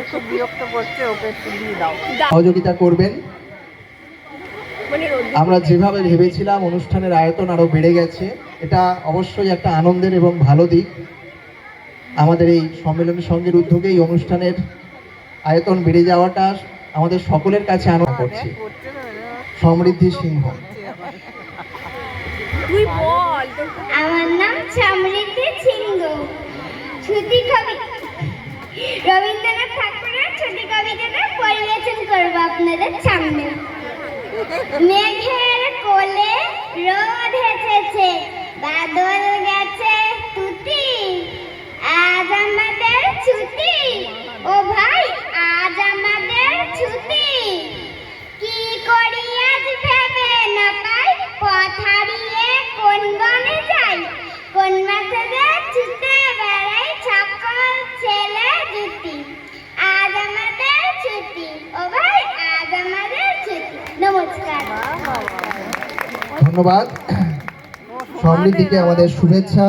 খুব বিরক্ত করছে, ওকে একটু দিয়ে দাও। সহযোগিতা করবেন। আমরা যেভাবে ভেবেছিলাম অনুষ্ঠানের আয়তন আরো বেড়ে গেছে, এটা অবশ্যই একটা আনন্দের এবং ভালো দিক। আমাদের এই সম্মেলনী সংঘের উদ্যোগে এই অনুষ্ঠানের আয়তন বেড়ে যাওয়াটা আমাদের সকলের কাছে আনন্দ করছে। সমৃদ্ধি সিংহ। আমার নাম সমৃদ্ধি সিংহ। ছুটি কবি রবীন্দ্রনাথ ঠাকুরের ছুটি কবিতাটা পরিবেশন করবো আপনাদের সামনে। মেঘের কোলে রোদ হেসেছে, বাদল গেছে টুটি, আজ আমাদের ছুটি, ও ভাই আজ আমাদের ছুটি। কি করি আজ ভেবে না পাই, পথ হারিয়ে কোন বনে যাই, কোন মাঠে যে ছুটে বেড়াই সকল ছেলে জুটি। আজ আমাদের ছুটি, ও ভাই আজ আমাদের ছুটি। নমস্কার। ধন্যবাদ। সমৃদ্ধিকে আমাদের শুভেচ্ছা।